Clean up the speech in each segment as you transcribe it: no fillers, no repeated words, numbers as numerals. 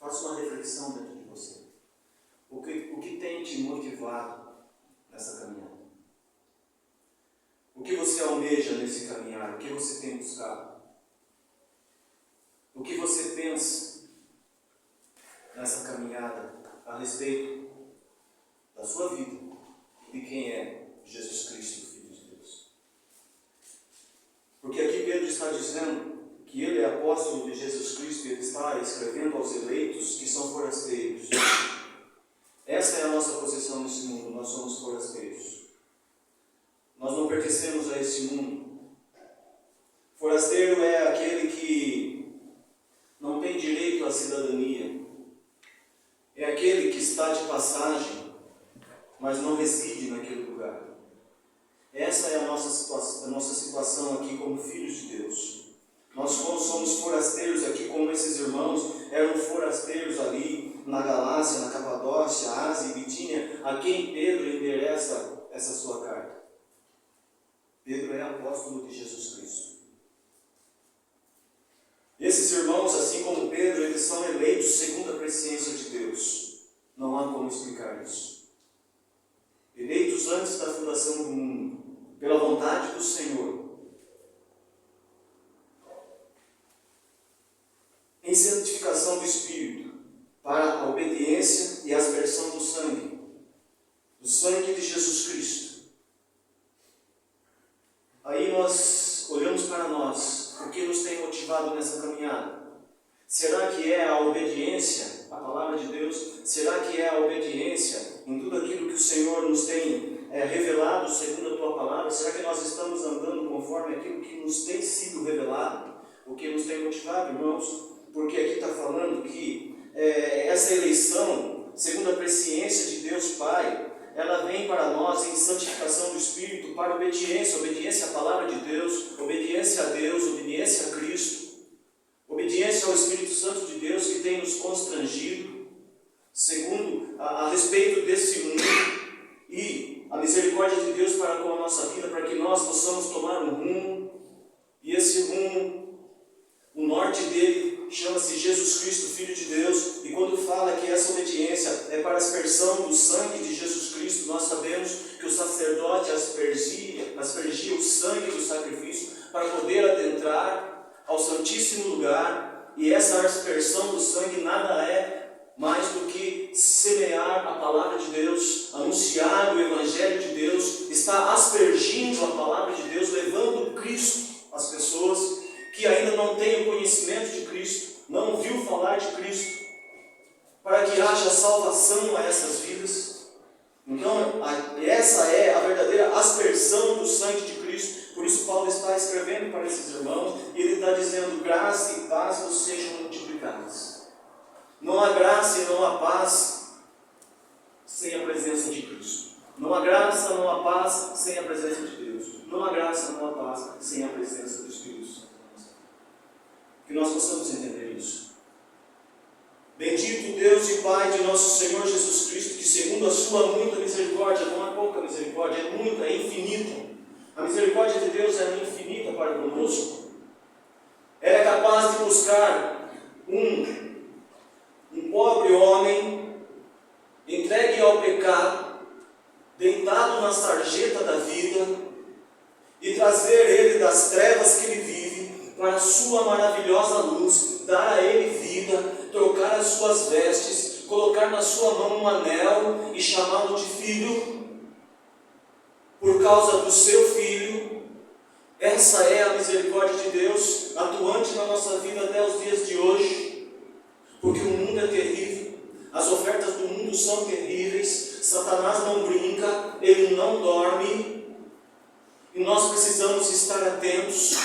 Faça uma reflexão dentro de você. O que tem te motivado nessa caminhada? O que você almeja nesse caminhar? O que você tem buscado? O que você pensa nessa caminhada a respeito da sua vida e de quem é Jesus Cristo, Filho de Deus? Porque aqui Pedro está dizendo que ele é apóstolo de Jesus Cristo e ele está escrevendo aos eleitos que são forasteiros. Essa é a nossa posição nesse mundo, nós somos forasteiros. Nós não pertencemos a esse mundo. Forasteiro é aquele que não tem direito à cidadania. É aquele que está de passagem, mas não reside naquele lugar. Essa é a nossa situação aqui como filhos de Deus. Nós somos forasteiros aqui, como esses irmãos eram forasteiros ali na Galácia, na Capadócia, Ásia e Bitínia, a quem Pedro endereça essa sua carta. Pedro é apóstolo de Jesus Cristo. Esses irmãos, assim como Pedro, eles são eleitos segundo a presciência de Deus. Não há como explicar isso. Eleitos antes da fundação do mundo, pela vontade do Senhor. Em santificação do Espírito, para a obediência e aspersão do sangue de Jesus Cristo. Aí nós olhamos para nós, o que nos tem motivado nessa caminhada? Será que é a obediência à palavra de Deus? Será que é a obediência em tudo aquilo que o Senhor nos tem revelado segundo a Tua palavra? Será que nós estamos andando conforme aquilo que nos tem sido revelado? O que nos tem motivado, irmãos? Porque aqui está falando que essa eleição, segundo a presciência de Deus Pai, ela vem para nós em santificação do Espírito, para obediência à palavra de Deus, obediência a Deus, obediência a Cristo, obediência ao Espírito Santo de Deus que tem nos constrangido, segundo a respeito desse mundo, e a misericórdia de Deus para com a nossa vida, para que nós possamos tomar um rumo, e esse rumo, o norte dele, chama-se Jesus Cristo, Filho de Deus, e quando fala que essa obediência é para a aspersão do sangue de Jesus Cristo, nós sabemos que o sacerdote aspergia o sangue do sacrifício para poder adentrar ao Santíssimo Lugar, e essa aspersão do sangue nada é mais do que semear a palavra de Deus, anunciar o Evangelho de Deus, está aspergindo a palavra de Deus, levando Cristo às pessoas que ainda não têm o conhecimento de Cristo, não ouviu falar de Cristo, para que haja salvação a essas vidas. Então, essa é a verdadeira aspersão do sangue de Cristo. Por isso Paulo está escrevendo para esses irmãos, e ele está dizendo: graça e paz vos sejam multiplicadas. Não há graça e não há paz sem a presença de Cristo. Não há graça, não há paz sem a presença de Deus. Não há graça, não há paz sem a presença do Espírito Santo. Que nós possamos entender isso. Bendito Deus e Pai de nosso Senhor Jesus Cristo, que segundo a sua muita misericórdia, não é pouca misericórdia, é muita, é infinita. A misericórdia de Deus é infinita para conosco. Ela é capaz de buscar um pobre homem entregue ao pecado, deitado na sarjeta da vida, e trazer ele das trevas que ele vive para a sua maravilhosa luz, dar a ele vida, trocar as suas vestes, colocar na sua mão um anel e chamá-lo de filho, por causa do seu filho. Essa é a misericórdia de Deus, atuante na nossa vida até os dias de hoje, porque o mundo é terrível, as ofertas do mundo são terríveis, Satanás não brinca, ele não dorme. E nós precisamos estar atentos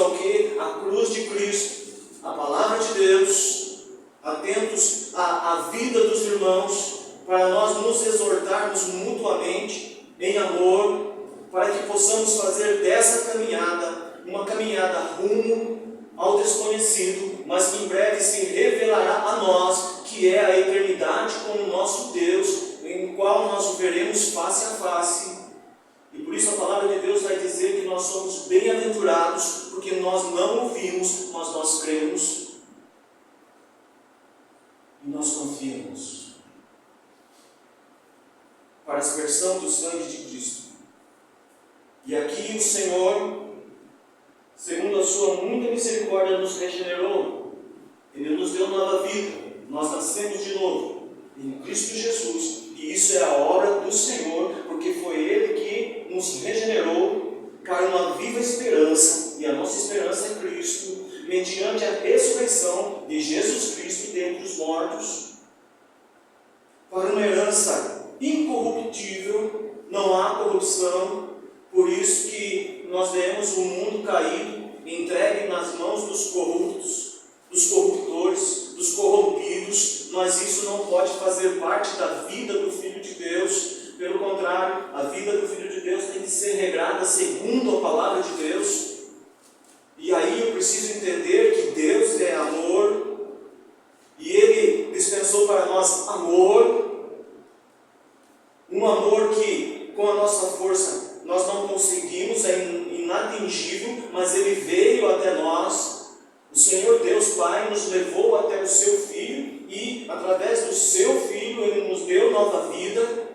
ao que? A cruz de Cristo, a palavra de Deus, atentos à vida dos irmãos, para nós nos exortarmos mutuamente em amor, para que possamos fazer dessa caminhada uma caminhada rumo ao desconhecido, mas que em breve se revelará a nós, que é a eternidade com o nosso Deus, em qual nós o veremos face a face. E por isso a palavra de Deus vai dizer que nós somos bem-aventurados, porque nós não ouvimos, mas nós cremos. e nós confiamos para a aspersão do sangue de Cristo. E aqui o Senhor, segundo a sua muita misericórdia, nos regenerou. Ele nos deu nova vida. Nós nascemos de novo em Cristo Jesus. E isso é a obra do Senhor, porque foi Ele que nos regenerou para uma viva esperança. E a nossa esperança é Cristo, mediante a ressurreição de Jesus Cristo dentre os mortos, para uma herança incorruptível, não há corrupção. Por isso que nós vemos o mundo caído, entregue nas mãos dos corruptos, dos corruptores, dos corrompidos, mas isso não pode fazer parte da vida do Filho de Deus. Pelo contrário, a vida do Filho de Deus tem que ser regrada segundo a palavra de Deus. E aí eu preciso entender que Deus é amor, e Ele dispensou para nós amor, um amor que com a nossa força nós não conseguimos, é inatingível, mas Ele veio até nós. O Senhor Deus Pai nos levou até o Seu Filho, e através do Seu Filho Ele nos deu nova vida.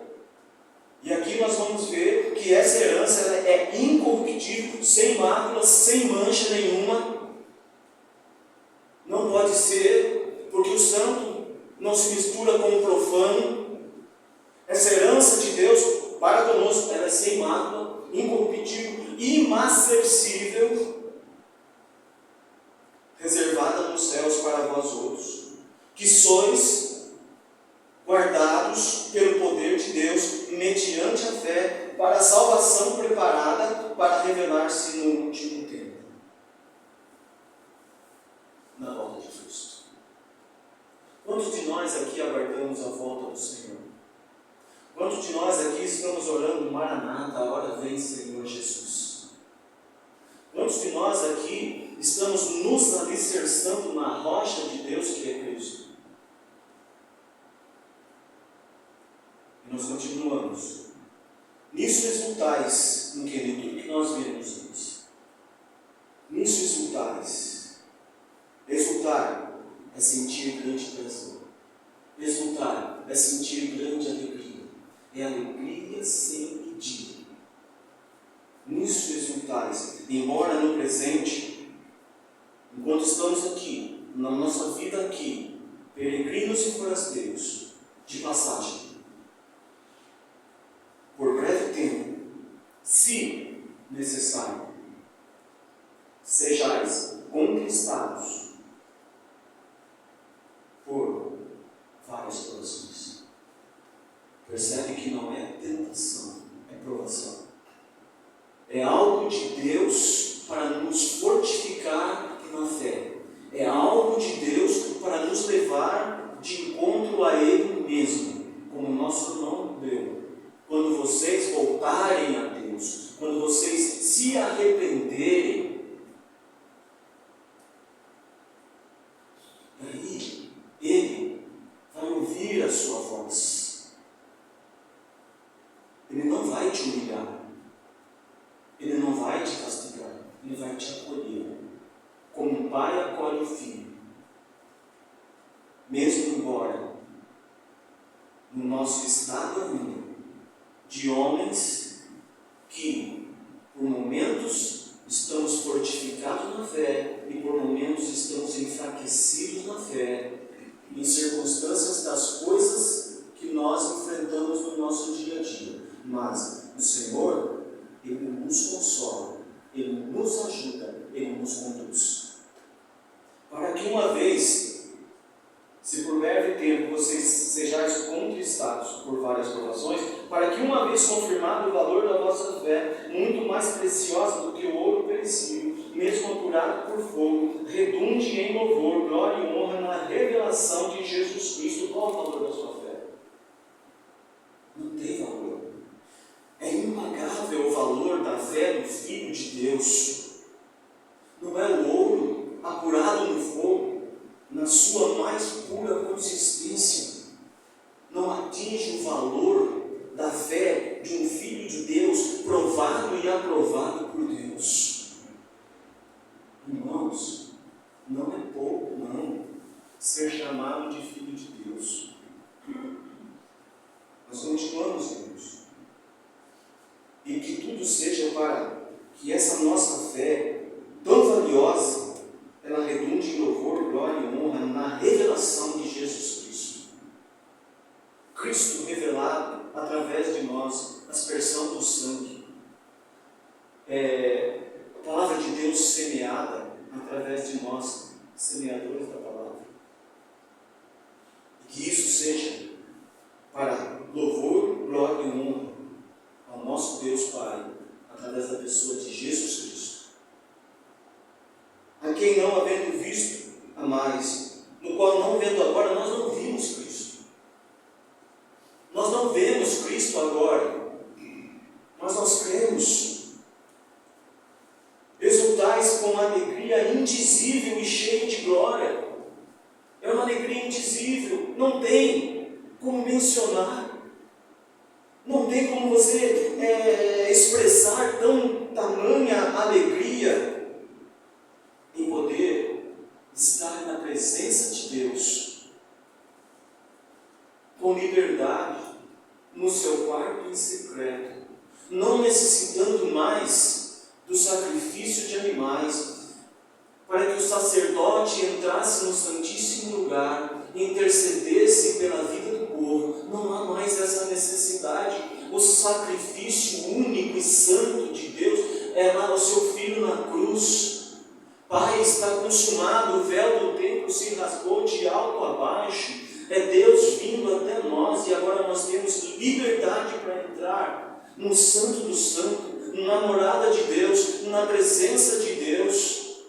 E aqui nós vamos ver que essa herança ela é incorruptível, sem mácula, sem mancha nenhuma. Não pode ser, porque o santo não se mistura com o profano. Essa herança de Deus para conosco, ela é sem mácula, incorruptível, imarcessível, reservada nos céus para vós outros, que sois guardados pelo poder de Deus, mediante a fé, para a salvação preparada para revelar-se no último tempo, na volta de Cristo. Quantos de nós aqui aguardamos a volta do Senhor? Quantos de nós aqui estamos orando, Maranata, a hora vem, Senhor Jesus? Quantos de nós aqui estamos nos alicerçando na rocha de Deus que é Cristo? E nós continuamos. Nisso exultais, no querido, que nós vemos antes. Nisso exultais. Exultar é sentir grande prazer. Exultar é sentir grande alegria. É alegria sem medida. Nisso exultais, embora no presente, enquanto estamos aqui, na nossa vida aqui, peregrinos e forasteiros, de passagem, por breve tempo, se necessário, sejais conquistados por várias provações. Percebe que não é tentação, é provação. É algo de Deus para nos fortificar na fé. É algo de Deus para nos levar de encontro a Ele mesmo, como nosso irmão deu. Quando vocês voltarem a Deus, quando vocês se arrependerem, aí Ele vai ouvir a sua voz. Ele não vai te humilhar. Ele não vai te castigar. Ele vai te acolher. Como um pai acolhe o filho. Mesmo embora, no nosso estado ainda, de homens que, por momentos, estamos fortificados na fé e por momentos estamos enfraquecidos na fé, em circunstâncias das coisas que nós enfrentamos no nosso dia a dia. Mas o Senhor, Ele nos consola, Ele nos ajuda, Ele nos conduz. Para que uma vez, se por breve tempo vocês sejais conquistados por várias provações, para que uma vez confirmado o valor da vossa fé, muito mais preciosa do que o ouro perecível, mesmo apurado por fogo, redunde em louvor, glória e honra na revelação de Jesus Cristo. Qual é o valor da sua fé? Não tem valor. É impagável o valor da fé do Filho de Deus. Não é o ouro apurado no fogo, na sua mais pura consistência. Não atinge o valor da fé de um Filho de Deus, provado e aprovado por Deus. Irmãos, não é pouco, não, ser chamado de Filho de Deus. Cristo revelado através de nós, aspersão do sangue. A palavra de Deus semeada através de nós, semeadores da palavra. E que isso seja para louvor, glória e honra ao nosso Deus Pai, através da pessoa de Jesus Cristo. A quem não havendo visto a mais, no qual não vendo agora, nós não vimos Cristo. Nós não vemos Cristo agora, mas nós cremos. Exultais com uma alegria indizível e cheia de glória. É uma alegria indizível, não tem como mencionar, não tem como você expressar tamanha alegria em poder estar na presença de Deus, com liberdade, no seu quarto em secreto, não necessitando mais do sacrifício de animais, para que o sacerdote entrasse no Santíssimo Lugar e intercedesse pela vida do povo. Não há mais essa necessidade. O sacrifício único e santo de Deus é lá o seu Filho na cruz. Pai, está consumado, o véu do templo se rasgou de alto a baixo. É Deus vindo até nós e agora nós temos liberdade para entrar no Santo do Santo, na morada de Deus, na presença de Deus.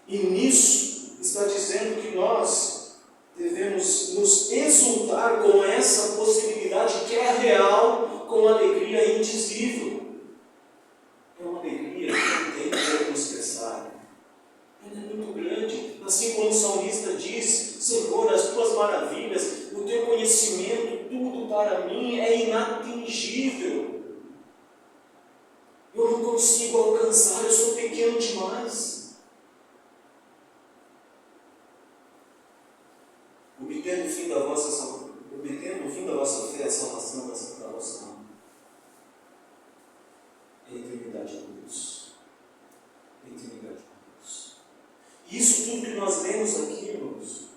E nisso está dizendo que nós devemos nos exultar com essa possibilidade que é real, com alegria indizível. É uma alegria que não tem como expressar. Ela é muito grande. Assim como o salmista diz: Senhor, as tuas maravilhas, o teu conhecimento, tudo para mim é inatingível. Eu não consigo alcançar, eu sou pequeno demais. Obtendo o fim da vossa fé, a salvação da vossa alma. É a eternidade com Deus. É a eternidade com Deus. E isso tudo que nós lemos aqui, irmãos,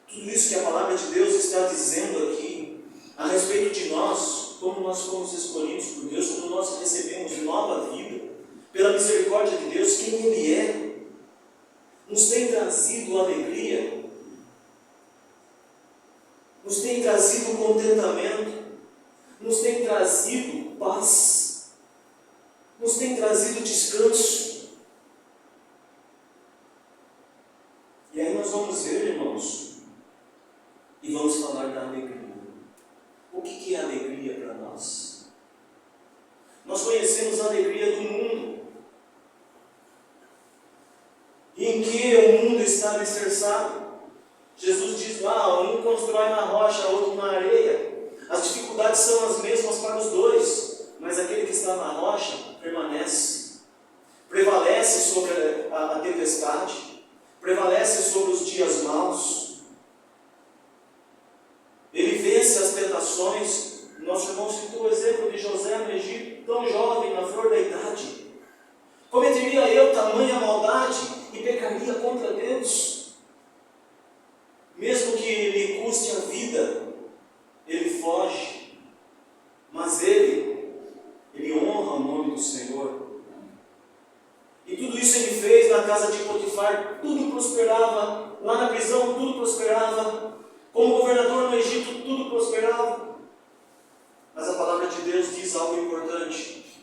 tudo isso que a palavra de Deus está dizendo aqui, a respeito de nós, como nós fomos escolhidos por Deus, como nós recebemos nova vida, pela misericórdia de Deus, quem Ele é, nos tem trazido alegria, nos tem trazido contentamento, nos tem trazido paz, nos tem trazido descanso. E aí nós vamos ver, irmãos, e vamos falar da alegria. O que é alegria para nós? Nós conhecemos a alegria do mundo, em que o mundo está alicerçado. Jesus diz lá: um constrói na rocha, outro na areia. As dificuldades são as mesmas para os dois, mas aquele que está na rocha permanece, prevalece sobre a tempestade, prevalece sobre os dias maus. Ele vence as tentações. Nosso irmão citou o exemplo de José no Egito, tão jovem, na flor da idade. Cometeria eu tamanha maldade e pecaria contra Deus? Mesmo que lhe custe a vida, ele foge, mas ele honra o nome do Senhor. E tudo isso ele fez na casa de Potifar, tudo prosperava, lá na prisão tudo prosperava, como governador no Egito tudo prosperava. Mas a palavra de Deus diz algo importante: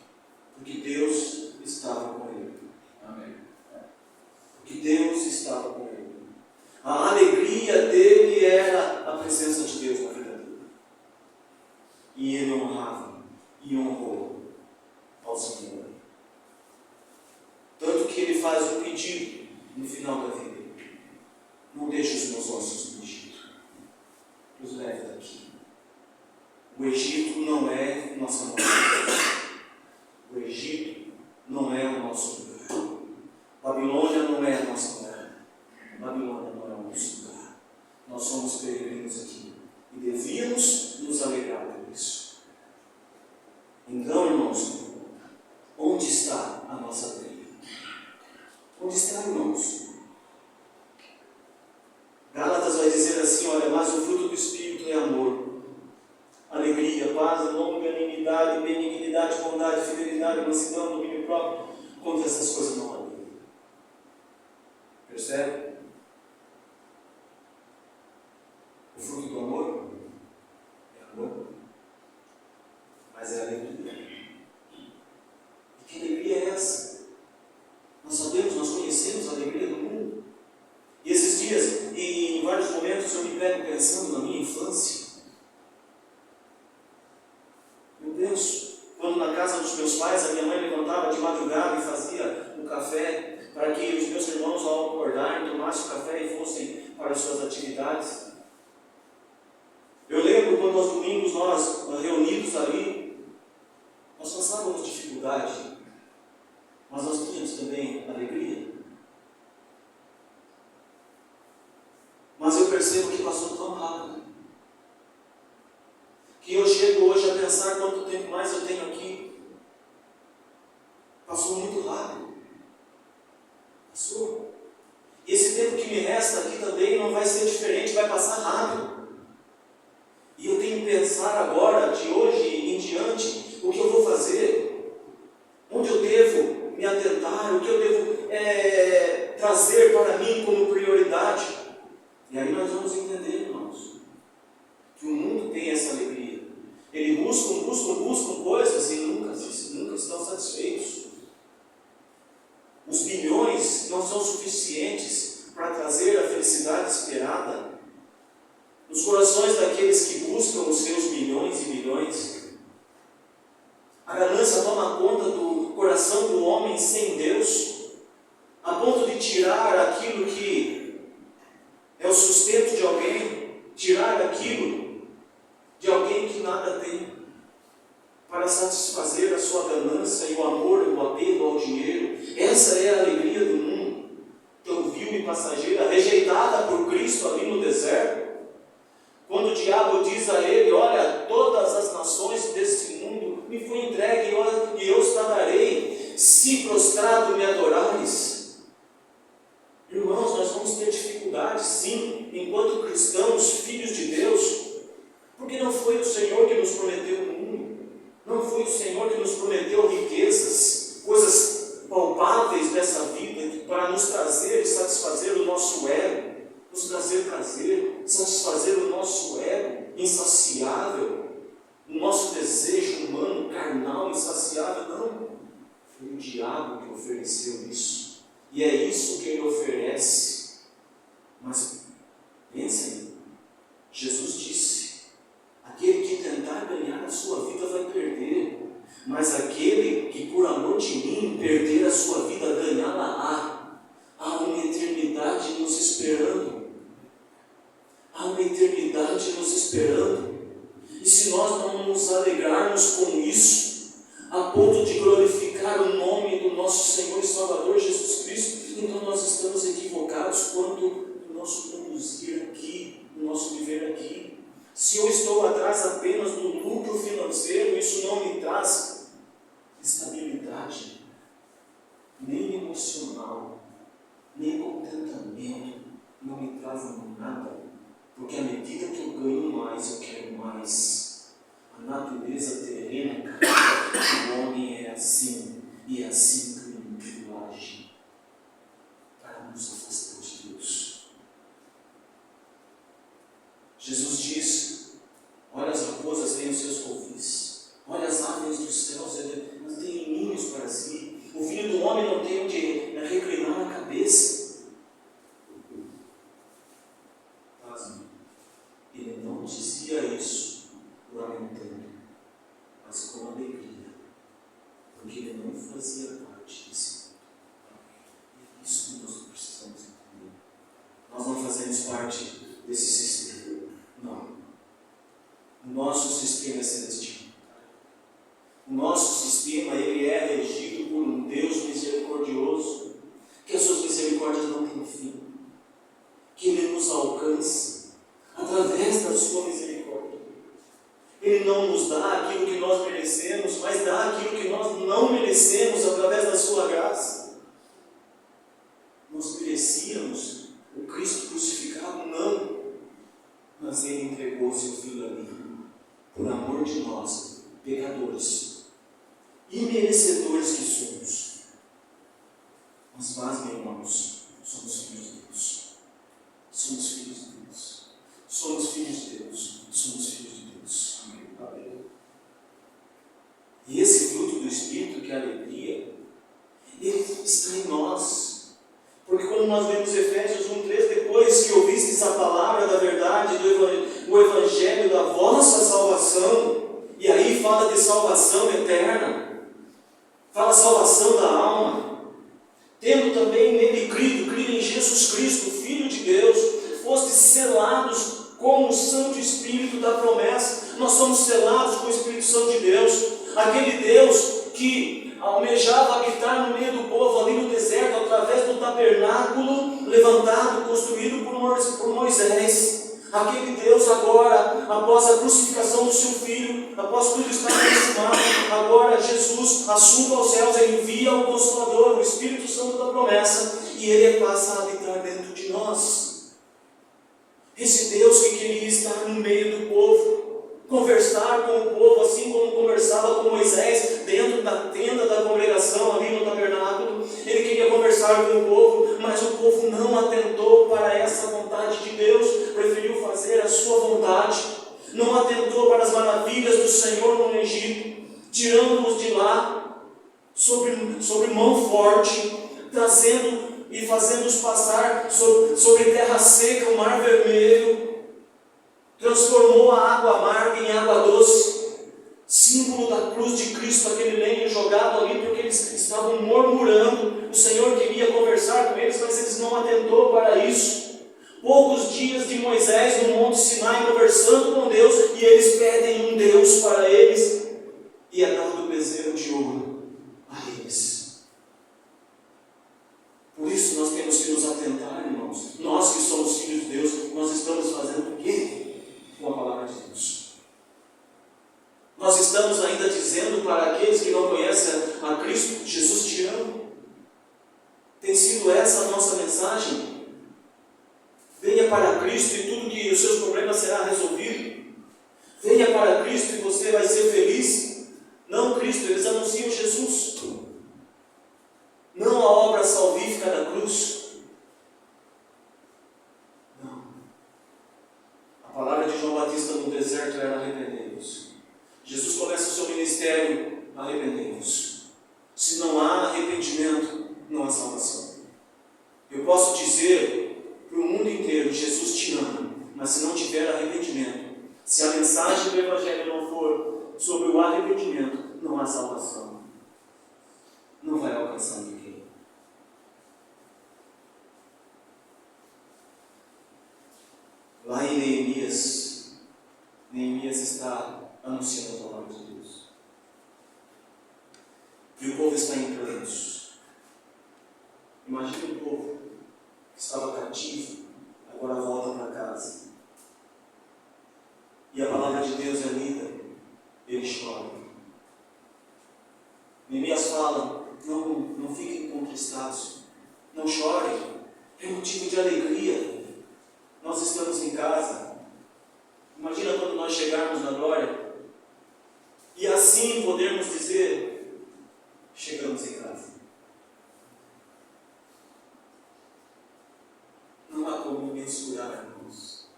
porque Deus estava com ele. Amém. Porque Deus estava com ele. A alegria dele era a presença de Deus na vida dele. E ele honrava e honrou ao Senhor. Tanto que ele faz um pedido no final da vida: não deixe os meus ossos no Egito, os leve daqui. O Egito não é nossa morada. O Egito não é o nosso lugar. Babilônia não é a nossa morada. Babilônia não é o nosso lugar. Nós somos peregrinos aqui e devíamos nos alegrar por isso. Então, irmãos, onde está a nossa alegria? Onde está, irmãos? Gálatas vai dizer assim: olha, mas o fruto do Espírito é amor, humildade, mansidão, domínio próprio. Contra essas coisas não há lei. Percebe? O fruto do amor é amor, mas é alegria. E que alegria é essa? Nós sabemos, nós conhecemos a alegria do mundo. E esses dias, e em vários momentos, eu me pego pensando na minha infância. Eu penso, quando na casa dos meus pais, a minha mãe levantava de madrugada e fazia um café para que os meus irmãos, ao acordarem, tomassem o café e fossem para as suas atividades. Eu lembro quando aos domingos nós, reunidos ali, nós passávamos dificuldade, mas nós tínhamos também alegria. Mas eu percebo que passou tão rápido, que eu chego hoje a pensar quanto tempo mais eu tenho aqui. Passou muito rápido. Passou. E esse tempo que me resta aqui também não vai ser diferente, vai passar rápido. E eu tenho que pensar agora, de hoje em diante, o que eu vou fazer, onde eu devo me atentar, o que eu devo trazer para mim como prioridade. E aí nós vamos entender, irmãos, que o mundo tem essa alegria. Eles buscam coisas e nunca estão satisfeitos. Os bilhões não são suficientes para trazer a felicidade esperada nos corações daqueles que buscam os seus bilhões e bilhões. A ganância toma conta do coração do homem sem Deus, a ponto de tirar aquilo que é o sustento de alguém, tirar aquilo de alguém que nada tem, para satisfazer a sua ganância e o amor, o apego ao dinheiro. Essa é a alegria do mundo, tão vil e passageira, rejeitada por Cristo ali no deserto. Quando o diabo diz a ele: olha, todas as nações desse mundo me foi entregue e eu os tratarei, se prostrado me adorares. Irmãos, nós vamos ter dificuldades, sim, enquanto cristãos, filhos de Deus, porque não foi o Senhor que nos prometeu o mundo, não foi o Senhor que nos prometeu riquezas, coisas palpáveis dessa vida, para nos trazer e satisfazer o nosso ego, nos trazer prazer, satisfazer o nosso ego insaciável, o nosso desejo humano, carnal, insaciável. Não, foi o diabo que ofereceu isso. E é isso que ele oferece. Mas pensem, Jesus disse: aquele que tentar ganhar a sua vida vai perder, mas aquele que por amor de mim perder a sua vida, ganhá-la-á. Há uma eternidade nos esperando. Há uma eternidade nos esperando. E se nós não nos alegrarmos com isso, a ponto de glorificar o nome do nosso Senhor e Salvador Jesus Cristo, então nós estamos equivocados quanto do nosso conduzir aqui, do nosso viver aqui. Se eu estou atrás apenas do lucro financeiro, isso não me traz estabilidade, nem emocional, nem contentamento, não me traz nada, porque à medida que eu ganho mais, eu quero mais. A natureza terrena do homem é assim, e é assim que o mundo age, para nos afastar de Deus. Jesus diz: olha, as raposas têm os seus covis, olha as aves dos céus, elas têm ninhos para si, o filho do homem não tem onde reclinar a cabeça. Mas ele não dizia isso lamentando, mas com alegria, porque ele não fazia parte desse mundo. É isso que nós precisamos entender. Nós não fazemos parte desse sistema. Não. O nosso sistema é celestial. O nosso sistema, ele é regido por um Deus misericordioso, que as suas misericórdias não têm fim, que ele nos alcança através da sua misericórdia. Ele não nos dá aquilo que nós merecemos, mas dá aquilo que nós não merecemos através da sua graça. Nós merecíamos o Cristo crucificado? Não. Mas ele entregou seu Filho ali, por amor de nós, pecadores. imerecedores que somos. Mas, pasmem, irmãos, somos filhos de Deus. Somos filhos de Deus. Somos filhos de Deus. Somos filhos de Deus. Amém. E esse fruto do Espírito, que é a alegria, ele está em nós. Porque quando nós vemos Efésios 1:3, depois que ouvistes a palavra da verdade, o Evangelho da vossa salvação, e aí fala de salvação eterna, fala salvação da alma, tendo também nele crido em Jesus Cristo, Filho de Deus, fostes selados com o Santo Espírito da promessa. Nós somos selados com o Espírito Santo de Deus, aquele Deus que almejava habitar no meio do povo ali no deserto, através do tabernáculo levantado, construído por Moisés. Aquele Deus agora, após a crucificação do seu Filho, após tudo estar consumado, agora Jesus assunto aos céus, ele envia o Consolador, o Espírito Santo da promessa, e ele passa a habitar dentro de nós. Esse Deus que queria estar no meio do povo, conversar com o povo, assim como conversava com Moisés, dentro da tenda da congregação, ali no tabernáculo, ele queria conversar com o povo, mas o povo não atentou para essa vontade de Deus, preferiu fazer a sua vontade, não atentou para as maravilhas do Senhor no Egito, tirando-os de lá, sobre mão forte, trazendo e fazendo-os passar sobre terra seca, o mar vermelho, transformou a água amarga em água doce, símbolo da cruz de Cristo, aquele lenho jogado ali, porque eles estavam murmurando. O Senhor queria conversar com eles, mas eles não atentou para isso. Poucos dias de Moisés no Monte Sinai conversando com Deus, e eles pedem um Deus para eles, e é dado o bezerro de ouro a eles. Por isso nós temos que nos atentar, irmãos. Nós que somos filhos de Deus, nós estamos fazendo o quê? Com a palavra de Deus. Nós estamos ainda dizendo para aqueles que não conhecem a Cristo: Jesus te ama. Tem sido essa a nossa mensagem? Venha para Cristo e tudo que os seus problemas será resolvido. Venha para Cristo e você vai ser feliz. Não Cristo, eles anunciam Jesus, não a obra salvífica da cruz. A palavra de João Batista no deserto era: arrependei-vos. Jesus começa o seu ministério: arrependei-vos. Se não há arrependimento, não há salvação. Eu posso dizer para o mundo inteiro: Jesus te ama, mas se não tiver arrependimento, se a mensagem do Evangelho não for sobre o arrependimento, não há salvação. Não vai alcançar ninguém. Lá em Neemias está anunciando a palavra de Deus. E o povo está em prantos. Imagina o povo que estava cativo, agora volta para casa. E a palavra de Deus é lida, ele chora. Neemias fala: não fiquem contristados, não chorem, é motivo de alegria. Nós estamos em casa. Imagina quando nós chegarmos na glória e assim podermos dizer: chegamos em casa. Não há como mensurar, irmãos,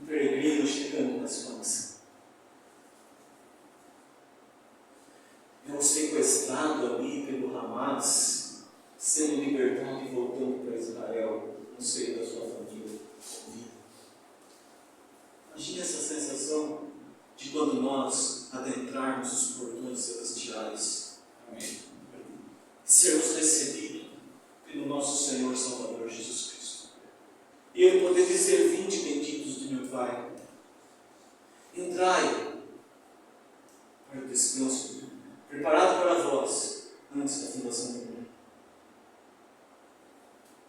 um peregrino chegando na Espanha. É um sequestrado ali pelo Hamas, sendo libertado e voltando para Israel no seio da sua família. Imagine essa sensação de quando nós adentrarmos os portões celestiais. Amém. Sermos recebidos pelo nosso Senhor e Salvador Jesus Cristo. E Ele poder dizer: vinde benditos de meu Pai, entrai para o descanso preparado para vós antes da fundação do mundo.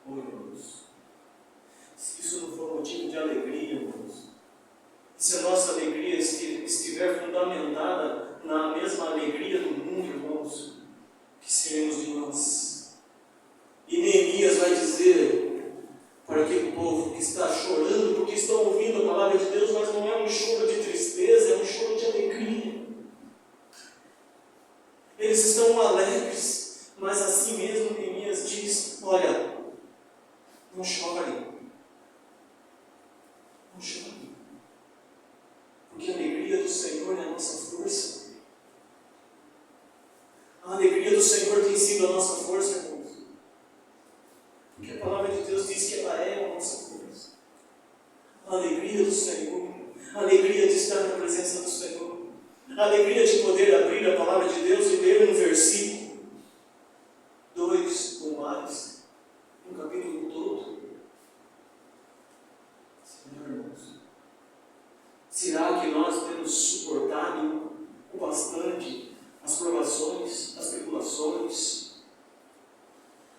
Oh, irmãos, se isso não for motivo de alegria, irmãos, se a nossa alegria estiver fundamentada na mesma alegria do mundo, irmãos, que seremos de nós. E Neemias vai dizer para aquele povo que está chorando, porque estão ouvindo a palavra de Deus, mas não é um choro de tristeza, é um choro de alegria. Não chore. Porque a alegria do Senhor é a nossa força. A alegria do Senhor tem sido a nossa força, irmãos. Porque a palavra de Deus diz que ela é a nossa força. A alegria do Senhor, a alegria de estar na presença do Senhor, a alegria de poder abrir a palavra de Deus e ler um versículo, 2 ou mais, um capítulo todo. Senhor, irmãos, será que nós temos suportado o bastante as provações, as tribulações?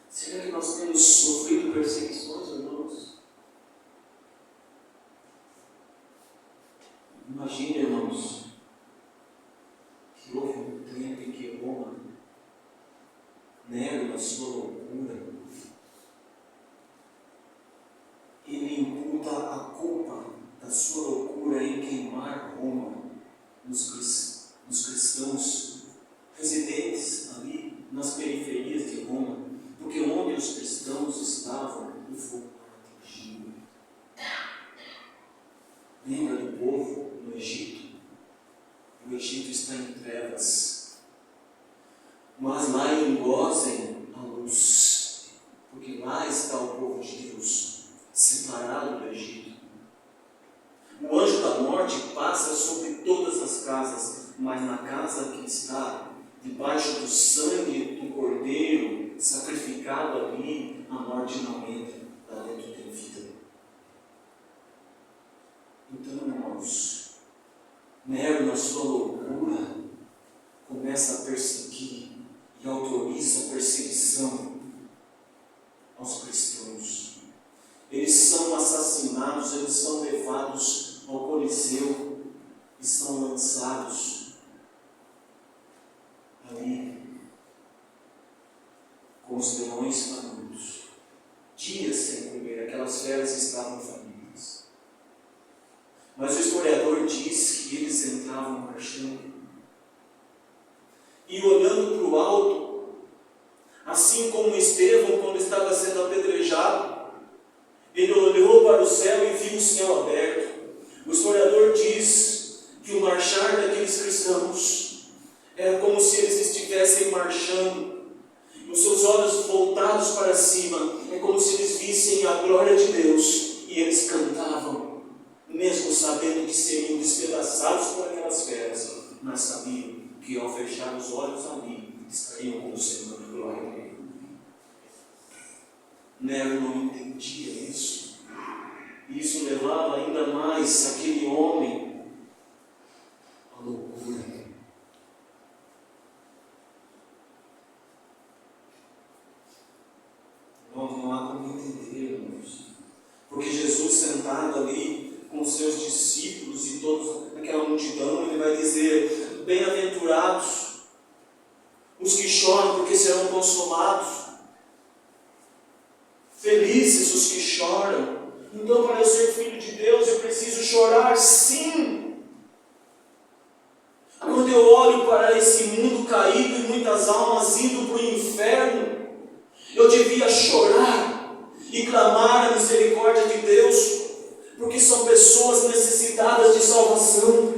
Será que nós temos sofrido perseguições, irmãos? Imagine, irmãos, que houve um tempo em que Roma, Nero, na sua loucura, ele imputa a culpa da sua loucura em queimar Roma nos cristãos residentes ali nas periferias de Roma, porque onde os cristãos estavam, o fogo atingiu. Lembra do povo no Egito? O Egito está em trevas, mas lá gozem a luz, porque lá está o povo de Deus, separado do Egito. O anjo da morte passa sobre todas as casas, mas na casa que está debaixo do sangue do cordeiro sacrificado ali, a morte não entra, lá dentro tem vida. Então, irmãos, Nero, na sua loucura, começa a perseguir e autoriza a perseguição aos cristãos. Eles são assassinados, eles são levados ao Coliseu e são lançados ali com os leões famintos. Dias sem comer, aquelas feras estavam famintas. Mas o historiador diz que eles entravam marchando e olhando para o alto, assim como Estevão, quando estava sendo apedrejado, ele olhou para o céu e viu o céu aberto. O historiador diz que o marchar daqueles cristãos era como se eles estivessem marchando, os seus olhos voltados para cima, é como se eles vissem a glória de Deus, e eles cantavam, mesmo sabendo que seriam despedaçados por aquelas feras, mas sabiam que ao fechar os olhos ali, estariam com o Senhor de glória. Nero não entendia isso. E isso levava ainda mais aquele homem à loucura. Irmãos, não há como entender, irmãos. Porque Jesus, sentado ali com os seus discípulos e toda aquela multidão, ele vai dizer: bem-aventurados os que choram, porque serão consolados. Felizes os que choram. Então, para eu ser filho de Deus, eu preciso chorar, sim. Quando eu olho para esse mundo caído e muitas almas indo para o inferno, eu devia chorar e clamar a misericórdia de Deus, porque são pessoas necessitadas de salvação.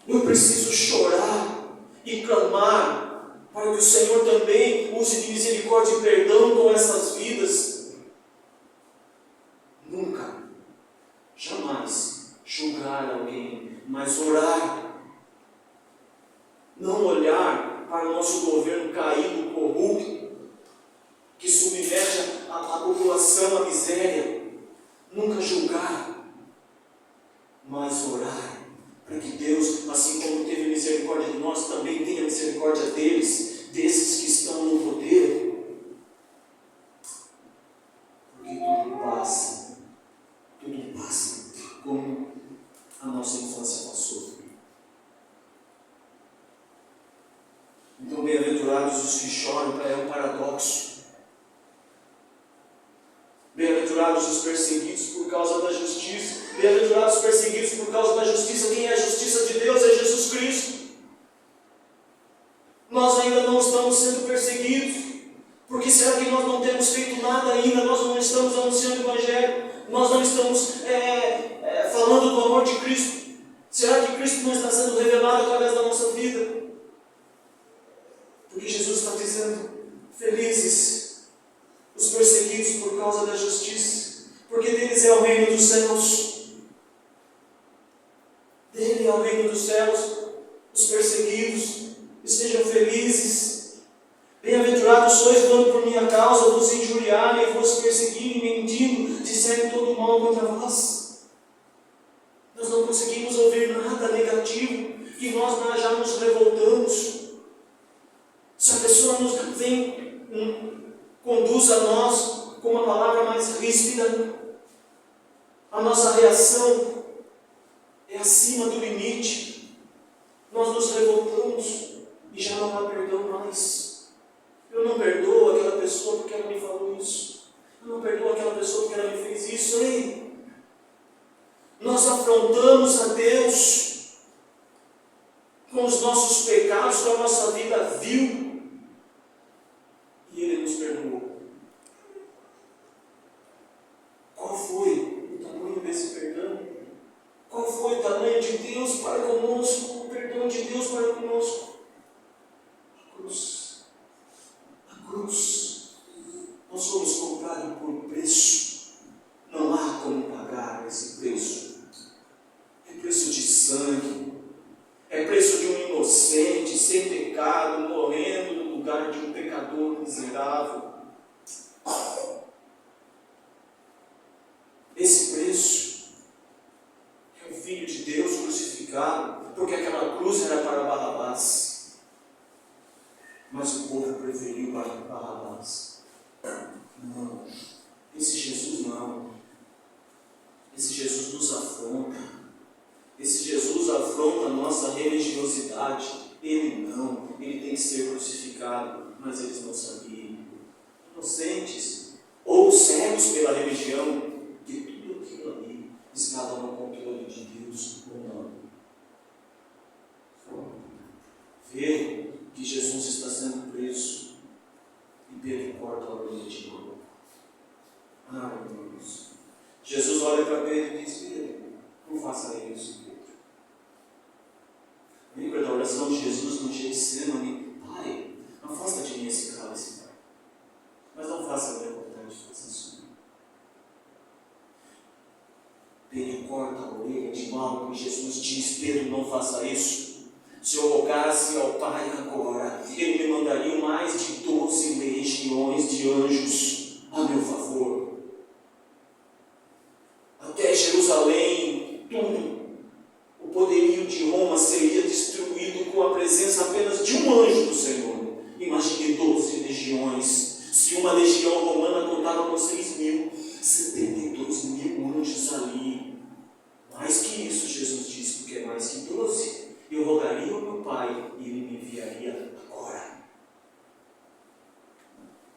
Eu preciso chorar e clamar para que o Senhor também use de misericórdia e perdão com essas vidas. Nunca, jamais julgar alguém, mas orar. Não olhar para o nosso governo caído, corrupto, que submete a população à miséria. Nunca julgar, mas orar. Para que Deus, assim como teve misericórdia de nós, também tenha misericórdia deles, desses que estão no poder. Porque tudo passa, como a nossa infância passou. Então, bem-aventurados os que choram, é um paradoxo. Bem-aventurados os perseguidos por causa da justiça. Bem-aventurados os perseguidos por causa da justiça. Quem é a justiça de Deus? É Jesus Cristo. Nós ainda não estamos sendo perseguidos. Porque será que nós não temos feito nada ainda? Nós não estamos anunciando o Evangelho. Evangelho? Nós não estamos falando do amor de Cristo? Será que Cristo não está sendo revelado através da nossa vida? Porque Jesus está dizendo: felizes os perseguidos por causa da justiça, porque deles é o reino dos céus. Dele é o reino dos céus. Os perseguidos estejam felizes. Bem-aventurados sois quando por minha causa vos injuriarem e vos perseguirem, mentindo, disserem todo mal contra vós. Nós não conseguimos ouvir nada negativo e nós já nos revoltamos. Se a pessoa nos vem, conduz a nós com uma palavra mais ríspida, a nossa reação é acima do limite. Nós nos revoltamos e já não há perdão mais. Eu não perdoo aquela pessoa porque ela me falou isso. Eu não perdoo aquela pessoa porque ela me fez isso. Ei, nós afrontamos a Deus com os nossos pecados, com a nossa vida vil, e Ele nos perdoou. Qual foi o tamanho desse perdão? Qual foi o tamanho de Deus para conosco? O perdão de Deus para conosco? A cruz. A cruz. Nós somos comprados por preço. Não há como pagar esse preço. É preço de sangue. É preço de um inocente, sem pecado, morrendo no lugar de um pecador miserável. Esse preço é o Filho de Deus crucificado, porque aquela cruz era para Barrabás. Mas o povo preferiu Barrabás. Não. Esse Jesus não. Esse Jesus nos afronta. Esse Jesus afronta a nossa religiosidade. Ele não. Ele tem que ser crucificado. Mas eles não sabiam. Inocentes ou cegos pela religião, que tudo aquilo ali estava no controle de Deus ou não. Vê que Jesus está sendo preso e Pedro corta a orelha de novo. Ah, meu Deus. Jesus olha para Pedro e diz: Pedro, não faça isso, Pedro. Lembra da oração de Jesus no Getsemane? Pai, afasta de mim esse cálice, Pai. Mas não faça a minha vontade, faça a sua. Pedro corta a orelha de Malco e Jesus diz: Pedro, não faça isso. Se eu rogasse ao Pai agora, Ele me mandaria mais de 12 legiões de anjos a meu favor. Até Jerusalém, tudo. O poderio de Roma seria destruído com a presença apenas de um anjo do Senhor. Imagine 12 legiões. Se uma legião romana contava com 6.000, 72.000 anjos ali. Mais que isso, Jesus disse, porque é mais que 12. Eu rogaria ao meu Pai e Ele me enviaria agora.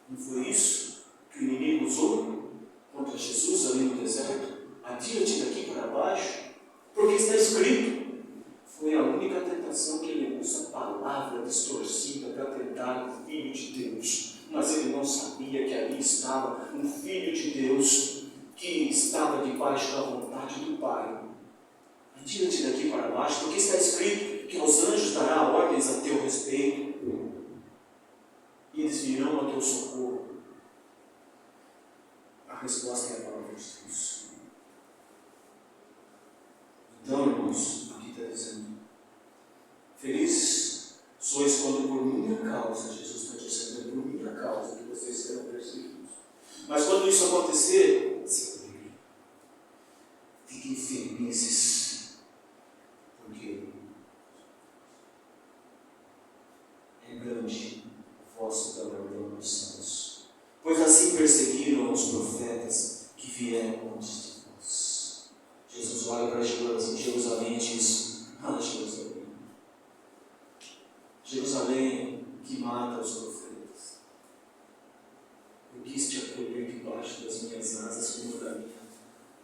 Não foi isso que o inimigo usou contra Jesus ali no deserto? Atira-te daqui para baixo, porque está escrito. Foi a única tentação que ele usa, a palavra distorcida para tentar o Filho de Deus. Mas ele não sabia que ali estava um Filho de Deus que estava debaixo da vontade do Pai. Atira-te daqui para baixo, porque está escrito que aos anjos dará ordens a teu respeito e eles virão a teu socorro. A resposta é a palavra de Deus. Então, irmãos, aqui está dizendo: felizes sois quando por minha causa, Jesus está dizendo, é por minha causa que vocês serão perseguidos. Mas quando isso acontecer, se alegrem. Fiquem felizes, porque é grande o vosso galardão nos céus. Pois assim perseguiram os profetas que vieram antes de vós. Jesus olha para Jerusalém e diz: ah, Jerusalém. Jerusalém que mata os profetas. Eu quis te acolher debaixo das minhas asas como da minha.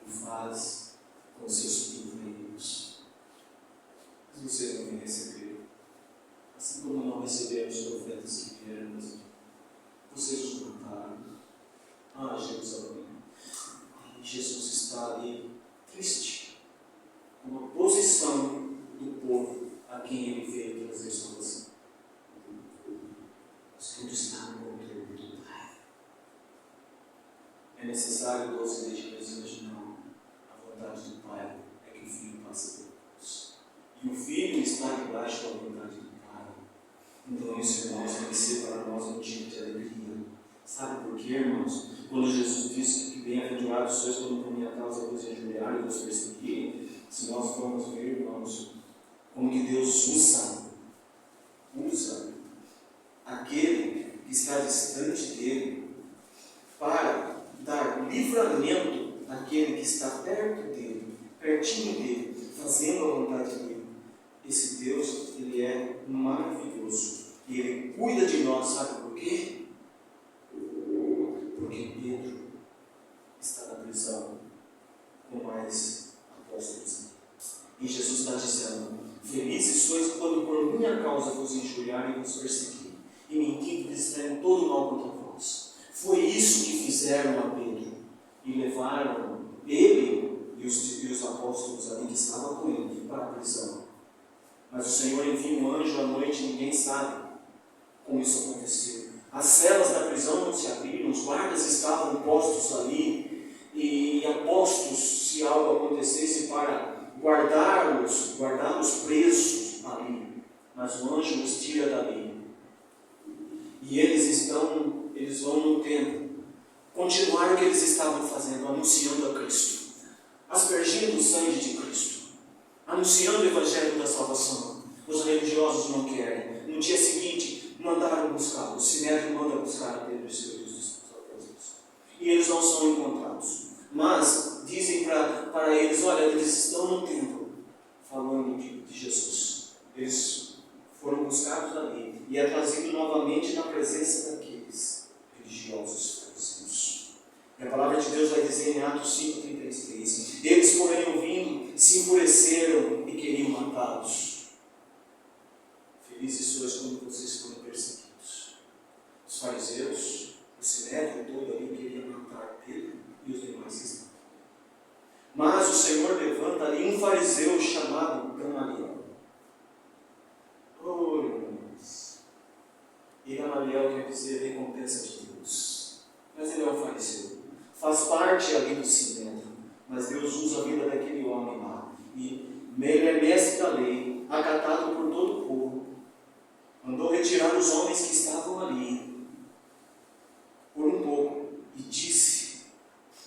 E faz com seus prisioneiros. Mas vocês não me receberam. Assim como não receberam os profetas que vieram antes de vós. Vocês os mataram. Ah, Jerusalém. está ali triste com a posição do povo a quem ele veio trazer salvação. Mas tudo está no controle do Pai. É necessário, 12 dias, não. A vontade do Pai é que o Filho passe por nós. E o Filho está debaixo da vontade do Pai. Então isso, irmãos, tem que ser para nós um tipo de alegria. Sabe por quê, irmãos? Quando Jesus disse que bem-aventurados sois quando por minha causa vos injuriarem e vos perseguirem, se nós formos ver, irmãos, como que Deus usa aquele que está distante dele para dar livramento àquele que está perto dele, pertinho dele, fazendo a vontade dele. Esse Deus, ele é maravilhoso e ele cuida de nós, sabe por quê? Porque Pedro está na prisão com mais apóstolos. E Jesus está dizendo: felizes sois quando por minha causa vos injuriarem e vos perseguirem, e mentindo disserem todo mal contra vós. Foi isso que fizeram a Pedro, e levaram ele e os apóstolos ali que estavam com ele para a prisão. Mas o Senhor envia um anjo à noite e ninguém sabe como isso aconteceu. As celas da prisão não se abriram, os guardas estavam postos ali e apostos se algo acontecesse para guardá-los presos ali. Mas o anjo os tira dali. E eles vão no templo, continuar o que eles estavam fazendo, anunciando a Cristo, aspergindo o sangue de Cristo, anunciando o evangelho da salvação. Os religiosos não querem. No dia seguinte, mandaram buscá-lo. O Sinédrio manda buscar a Pedro e seus apóstolos. E eles não são encontrados. Mas dizem para eles: olha, eles estão no templo, falando de Jesus. Eles foram buscados ali e é trazido novamente na presença daqueles religiosos fariseus. E a palavra de Deus vai dizer em Atos 5:33: eles, porém, ouvindo, se enfureceram e queriam matá-los. Felizes sois quando vocês forem perseguidos. Os fariseus, o Sinédrio todo ali queria matar Pedro e os demais que estavam. Mas o Senhor levanta ali um fariseu chamado Gamaliel. Oh, irmãos! E Gamaliel quer dizer recompensa de Deus. Mas ele é um fariseu. Faz parte ali do Sinédrio. Mas Deus usa a vida daquele homem lá. E ele é mestre da lei, acatado por todo o povo. Mandou retirar os homens que estavam ali por um pouco e disse: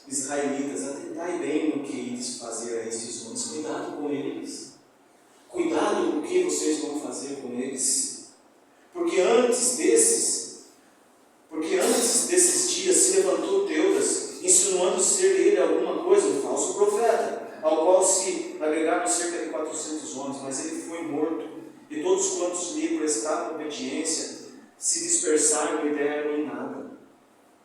israelitas, atentai bem no que ides fazer a estes homens. Cuidado com eles. Cuidado com o que vocês vão fazer com eles. Porque antes desses dias se levantou Teudas, insinuando ser ele alguma coisa, um falso profeta, ao qual se agregaram cerca de 400 homens, mas ele foi morto. E todos quantos lhe prestaram obediência se dispersaram e deram em nada.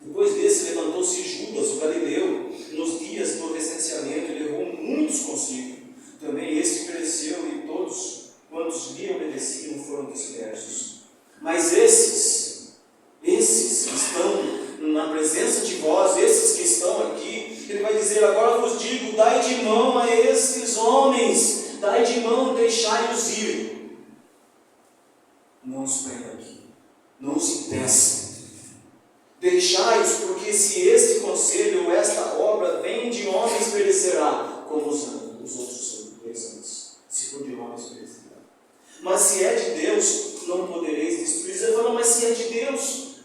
Depois desse levantou-se Judas, o Galileu, nos dias do recenseamento, e levou muitos consigo. Também este cresceu e todos quantos lhe obedeciam foram dispersos. Mas esses que estão na presença de vós, esses que estão aqui, ele vai dizer: agora vos digo, dai de mão a esses homens, dai de mão, deixai-os ir. Não os prenda aqui, não os impeçam. Deixai-os, porque se este conselho ou esta obra vem de homens, perecerá, como os outros 2 anos. Se for de homens, perecerá. Mas se é de Deus, não podereis destruir. Você fala: mas se é de Deus,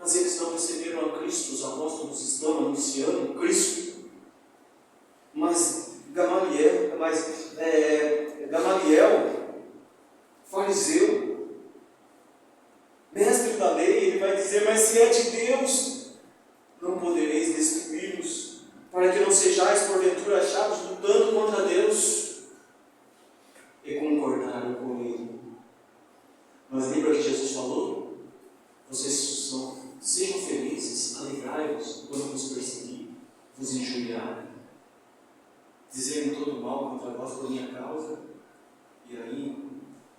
mas eles não receberam a Cristo, os apóstolos estão anunciando Cristo. Mas Gamaliel, fariseu, mestre da lei, ele vai dizer: mas se é de Deus, não podereis destruí-los, para que não sejais porventura achados lutando contra Deus. E concordaram com ele. Mas lembra que Jesus falou: vocês sejam felizes, alegrai-vos quando vos perseguir, vos injuriarem, dizerem todo mal contra vós por minha causa. E aí,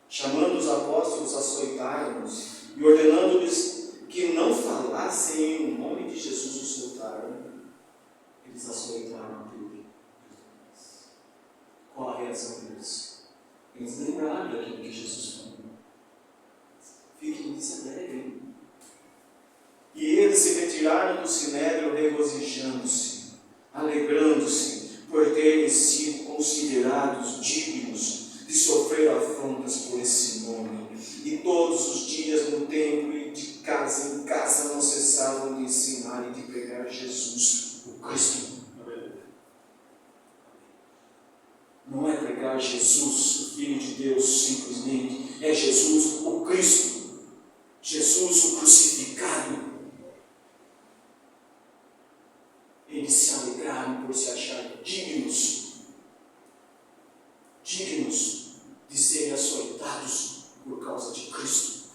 chamando os apóstolos, açoitaram-nos, e ordenando-lhes que não falassem em nome de Jesus, o soltaram. Eles açoitaram a Pedro. coração deles. Eles lembraram daquilo que Jesus falou. Fiquem alegres. E eles se retiraram do sinédrio regozijando-se, alegrando-se por terem sido considerados dignos de sofrer afrontas por esse nome. E todos os dias no templo e de casa em casa não cessavam de ensinar e de pregar Jesus, o Cristo. Não é pregar Jesus, o Filho de Deus, simplesmente. É Jesus, o Cristo. Jesus, o crucificado. Eles se alegraram por se acharem dignos de serem açoitados por causa de Cristo.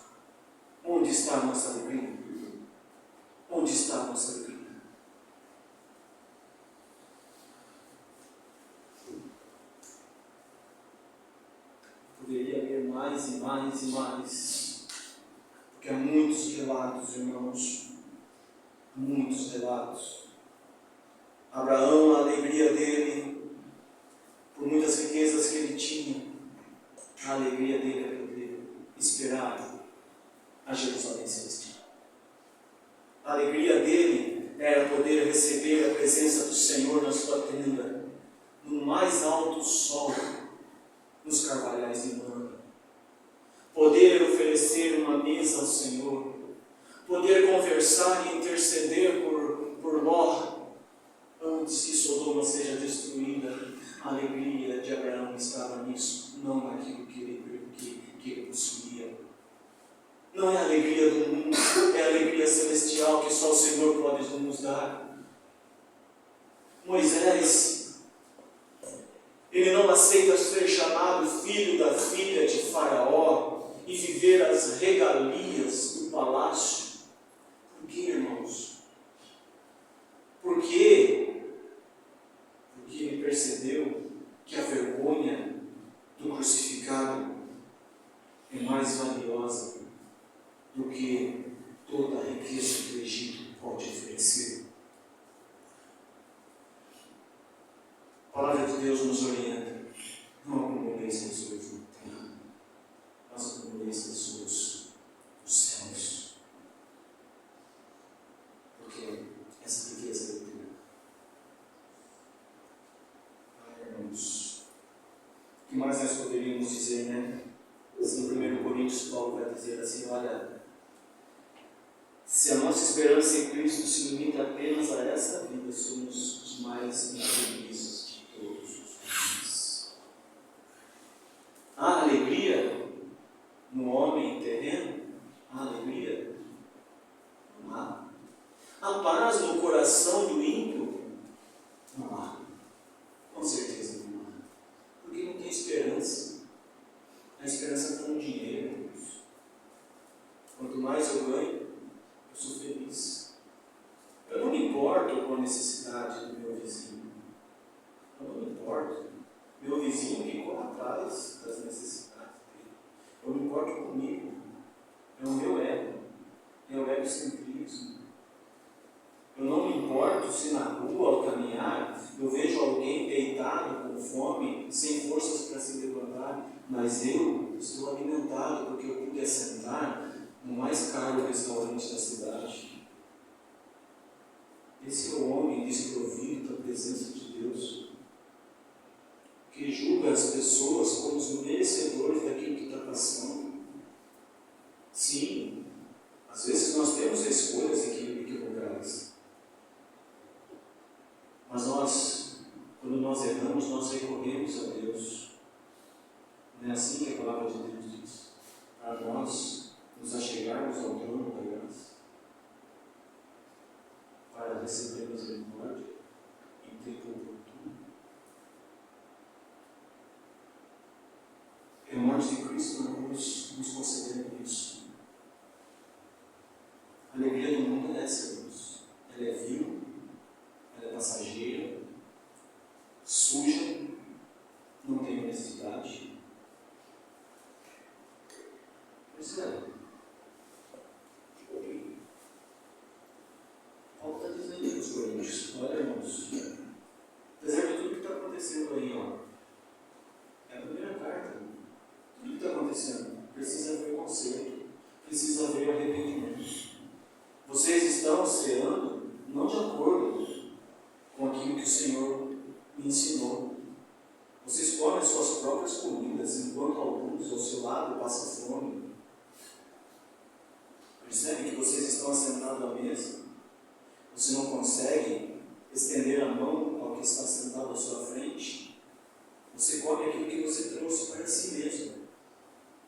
Onde está a nossa alegria? Onde está a nossa alegria? Poderia haver mais e mais e mais, porque há muitos relatos, irmãos, muitos relatos. Abraão, a alegria dele, por muitas riquezas que ele tinha, a alegria dele é poder esperar a Jerusalém Celestial. A alegria dele era poder receber a presença do Senhor na sua tenda, no mais alto sol, nos carvalhais de Mamre. Poder oferecer uma mesa ao Senhor, poder conversar e interceder por Ló, antes que Sodoma seja destruída. A alegria de Abraão estava nisso, não naquilo que ele possuía. Não é a alegria do mundo, é a alegria celestial que só o Senhor pode nos dar. Moisés, ele não aceita ser chamado filho da filha de Faraó e viver as regalias do palácio. Por quê, irmãos? Por quê? Porque ele percebeu que a vergonha do crucificado é mais valiosa do que toda a riqueza que o Egito pode oferecer. A palavra de Deus nos orienta. Não acumuleis tesouros na terra, mas acumuleis tesouros nos céus. Porque essa riqueza é eterna. O que mais nós poderíamos dizer, né? Assim, em 1 Coríntios, Paulo vai dizer assim: olha, se a nossa esperança em Cristo se limita apenas a esta vida, somos os mais infelizes de todos os homens. Há alegria no homem terreno? Há alegria? Não há. Há paz no coração do ímpio? Não há. Com certeza não há. Porque não tem esperança. A esperança está no dinheiro, Deus. Quanto mais eu ganho, eu sou feliz. Eu não me importo com a necessidade do meu vizinho. Eu não me importo. Meu vizinho que corre atrás das necessidades dele. Eu me importo comigo. É o meu ego. É o egocentrismo. Eu não me importo se na rua, ao caminhar, eu vejo alguém deitado, com fome, sem forças para se levantar, mas eu estou alimentado porque eu pude assentar no mais caro restaurante da cidade. Esse é o homem desprovido da presença de Deus, que julga as pessoas como os merecedores daquilo que está passando. Sim, às vezes nós temos escolhas equivocadas. Mas quando nós erramos, nós recorremos a Deus. Não é assim que a palavra de Deus diz? Para nós nos achegarmos ao trono da graça, para receber misericórdia em tempo oportuno. É a morte de Cristo na cruz nos concedendo isso. A alegria do mundo é essa, irmãos. Ela é vil, ela é passageira, suja, não tem honestidade. Pois é. Paulo está dizendo para os coríntios: olha, irmãos, apesar de tudo que está acontecendo aí, Senhor me ensinou. Vocês comem as suas próprias comidas, enquanto alguns ao seu lado passam fome. Percebe que vocês estão assentados à mesa? Você não consegue estender a mão ao que está sentado à sua frente? Você come aquilo que você trouxe para si mesmo.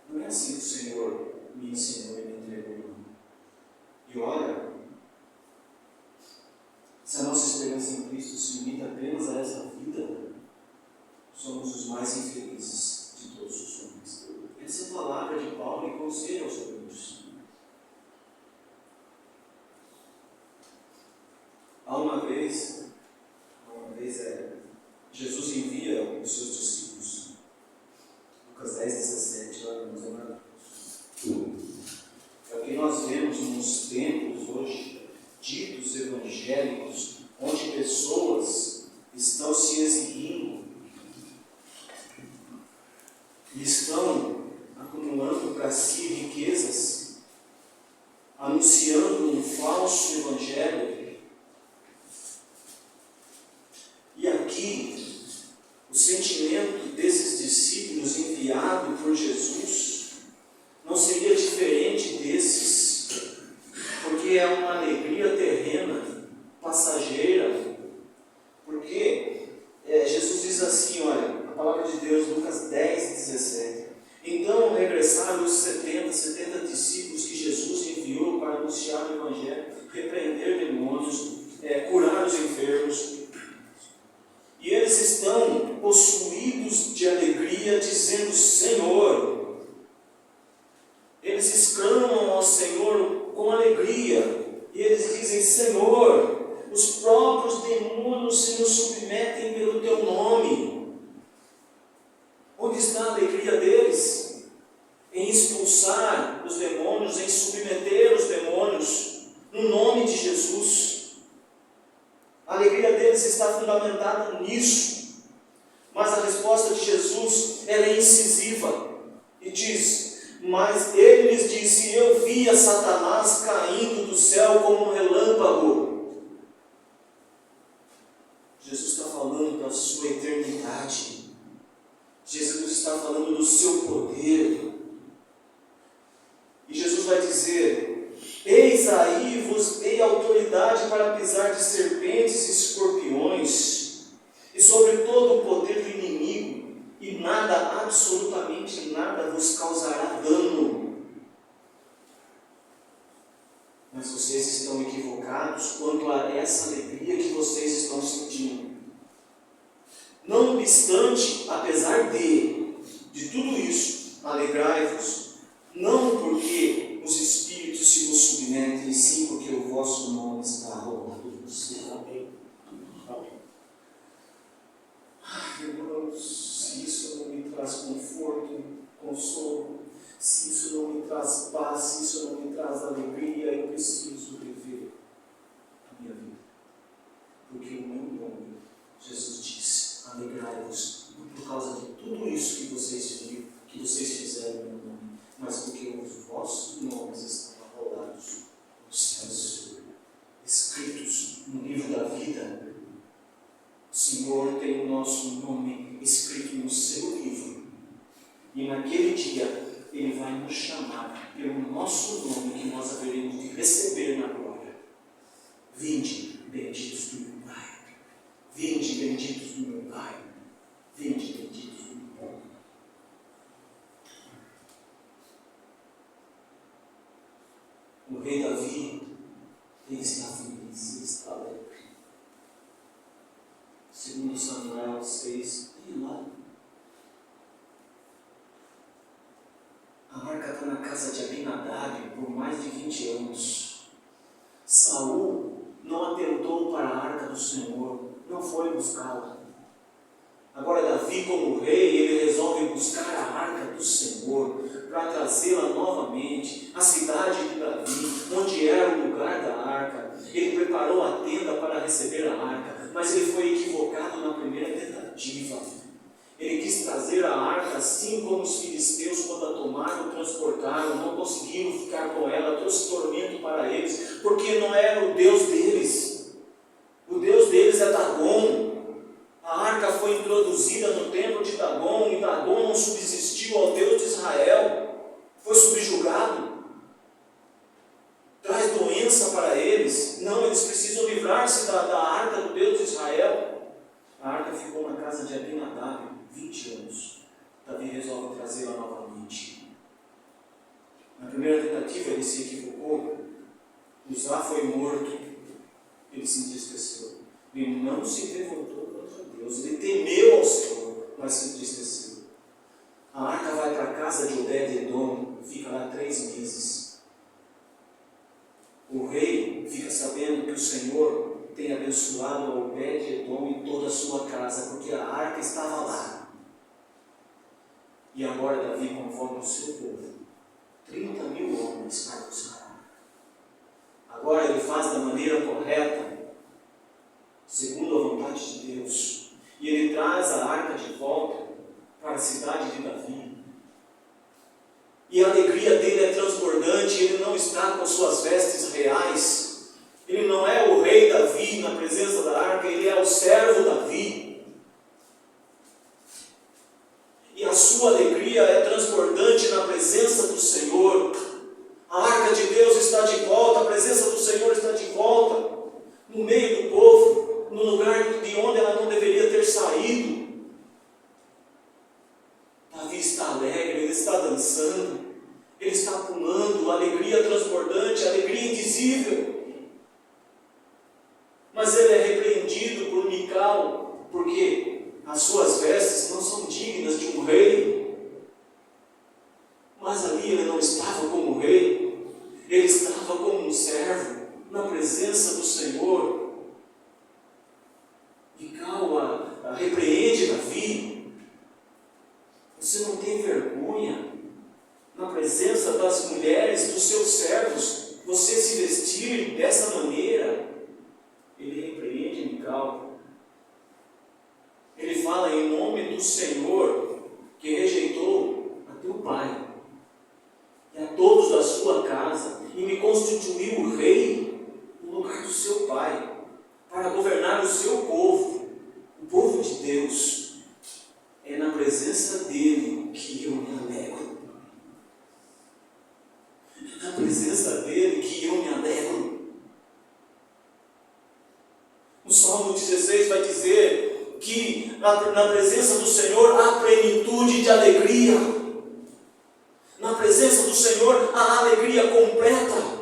Não é assim que o Senhor me ensinou e me entregou. E olha, se a nossa esperança em Cristo se limita apenas a essa vida, somos os mais infelizes de todos os homens. Essa é a palavra de Paulo e conselho aos Coríntios. Há uma vez Jesus envia os seus discípulos. Lucas 10, 17, olha, meus amados. É o que nós vemos nos templos hoje, ditos evangélicos, onde pessoas estão se exibindo e estão acumulando para si riquezas, anunciando um falso evangelho. E aqui, o sentimento desses discípulos enviados por Jesus não seria diferente desses, porque é uma alegria terrena, passageira. Porque Jesus diz assim, olha, a palavra de Deus, Lucas 10, 17. Então regressaram os 70 discípulos que Jesus enviou para anunciar o Evangelho, repreender demônios, curar os enfermos. E eles estão possuídos de alegria, dizendo: Senhor. Eles exclamam ao Senhor com alegria. E eles dizem: Senhor, os próprios demônios se nos submetem pelo teu nome. Onde está a alegria deles? Em expulsar os demônios, em submeter os demônios, no nome de Jesus. A alegria deles está fundamentada nisso. Mas a resposta de Jesus, ela é incisiva. E diz: mas ele lhes disse: eu via Satanás caindo do céu como um relâmpago. Jesus está falando da sua eternidade. Jesus está falando do seu poder. E Jesus vai dizer: eis aí vos dei autoridade para pisar de serpentes e escorpiões, e sobre todo o poder do inimigo, e nada, absolutamente nada, vos causará dano. Mas vocês estão equivocados quanto a essa alegria que vocês estão sentindo. Não obstante, apesar de tudo isso, alegrai-vos, não porque os espíritos se vos submetem, e sim porque o vosso nome está arrolado no céu. Irmãos, se isso não me traz conforto, consolo, se isso não me traz paz, se isso não me traz alegria, eu preciso rever a minha vida. Porque o meu nome, Jesus disse: alegrai-vos, por causa de tudo isso que vocês viram, que vocês fizeram no meu nome, mas porque os vossos nomes estão arrolados nos céus, escritos no livro da vida. O Senhor tem o nosso nome escrito no seu livro, e naquele dia Ele vai nos chamar pelo nosso nome, que nós haveremos de receber na glória. Vinde, benditos do meu Pai. Vinde, benditos do meu Pai. Vinde, benditos do meu Pai. O rei Davi, ele está feliz, ele está alegre. Segundo Samuel 6, e lá. A arca está na casa de Abinadab por mais de 20 anos. Saul não atentou para a arca do Senhor, não foi buscá-la. Agora Davi, como rei, ele resolve buscar a arca do Senhor para trazê-la novamente à cidade de Davi, onde era o lugar da arca. Ele preparou a tenda para receber a arca, mas ele foi equivocado na primeira tentativa. Ele quis trazer a arca assim como os filisteus, quando a tomaram, transportaram, não conseguiram ficar com ela, trouxe tormento para eles, porque não era o Deus deles. O Deus deles é Dagon. foi introduzida no templo de Dagon, e Dagon não subsistiu ao Deus de Israel, foi subjugado, traz doença para eles. Não, eles precisam livrar-se da arca do Deus de Israel. A arca ficou na casa de Abinadab 20 anos. Davi resolve trazê-la novamente. Na primeira tentativa ele se equivocou, Uzá foi morto, ele se entristeceu. Ele não se revoltou contra Deus, ele temeu ao Senhor, mas se entristeceu. A arca vai para a casa de Obed-Edom, fica lá 3 meses. O rei fica sabendo que o Senhor tem abençoado a Obed-Edom e toda a sua casa, porque a arca estava lá. E agora Davi convoca o seu povo, 30.000 homens para buscar a arca. Agora ele faz da maneira correta, segundo a vontade de Deus, e ele traz a arca de volta para a cidade de Davi. E a alegria dele é transbordante, ele não está com suas vestes reais, ele não é o rei Davi na presença da arca, ele é o servo Davi. E a sua alegria é transbordante na presença do Senhor. A arca de Deus está de volta, a presença do Senhor está de volta, no meio do povo, no lugar de onde ela não deveria ter saído. Davi está alegre, ele está dançando, ele está pulando, alegria transbordante, alegria indizível. Mas ele é repreendido por Mical, porque as suas vestes não são dignas de um rei. Mas ali ele não estava como rei, ele estava como um servo, na presença do Senhor. Mical repreende Davi. Você não tem vergonha, na presença das mulheres, dos seus servos, você se vestir dessa maneira? Ele repreende Mical. Ele fala em nome do Senhor, que rejeitou a teu pai e a todos da sua casa, e me constituiu rei no lugar do seu pai, para governar o seu povo, o povo de Deus. É na presença dele que eu me alegro. É na presença dele que eu me alegro. O Salmo 16 vai dizer que na presença do Senhor há plenitude de alegria. Na presença do Senhor há alegria completa.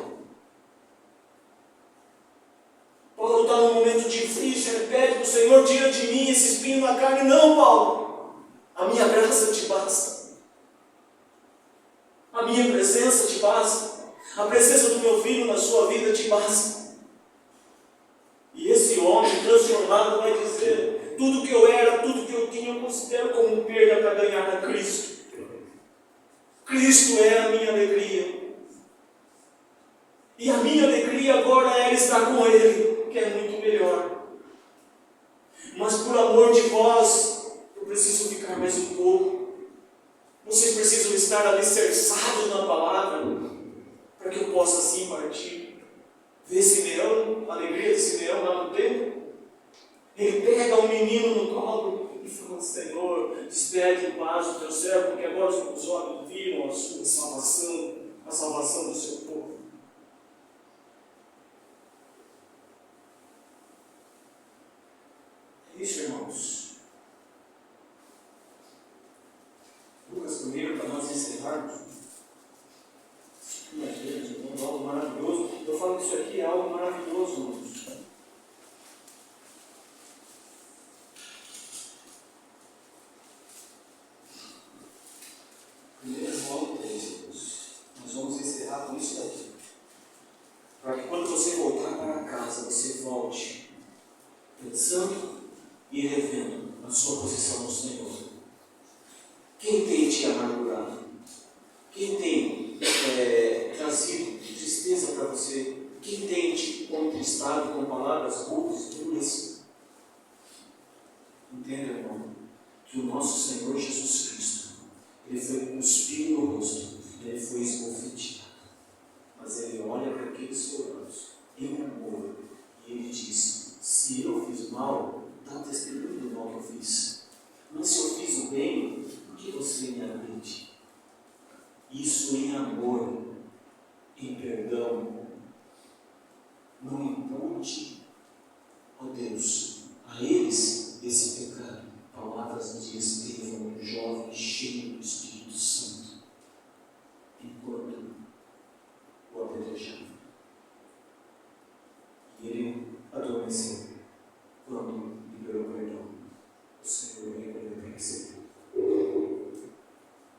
Paulo está num momento difícil, ele pede para o Senhor: tira de mim esse espinho na carne. Não, Paulo, a minha graça te basta. A minha presença te basta. A presença do meu filho na sua vida te basta. E esse homem transformado vai dizer: tudo que eu era, tudo que eu tinha, eu considero como perda para ganhar a Cristo. Cristo é a minha alegria. E a minha alegria agora é estar com Ele, que é muito melhor. Mas por amor de vós, eu preciso ficar mais um pouco. Vocês precisam estar alicerçados na palavra, para que eu possa assim partir. Vê Simeão, a alegria de Simeão lá no templo. Ele pega o menino no colo e fala: Senhor, despede em paz o teu servo, porque agora os olhos viram a sua salvação, a salvação do seu povo. É isso, irmãos. Lucas 1, para nós encerrarmos. É algo maravilhoso. Eu falo que isso aqui é algo maravilhoso, irmãos. Primeiro João 3, nós vamos encerrar com isso daqui. Para que quando você voltar para casa, você volte pensando e revendo a sua posição no Senhor. Quem tem te amargurado? Quem tem trazido tristeza para você? Quem tem te contristado com palavras rudes, duras? Entenda, irmão, que o nosso Senhor Jesus Cristo, Ele foi cuspido no rosto, Ele foi esbofeteado. Mas Ele olha para aqueles seus olhos em amor e Ele diz: se eu fiz mal, dá testemunho do mal que eu fiz. ti. Ó Deus, a eles esse pecado. Palavras de Estevão, um jovem cheio do Espírito Santo, enquanto o apedrejavam. E ele adormeceu quando liberou perdão. O Senhor reconheceu.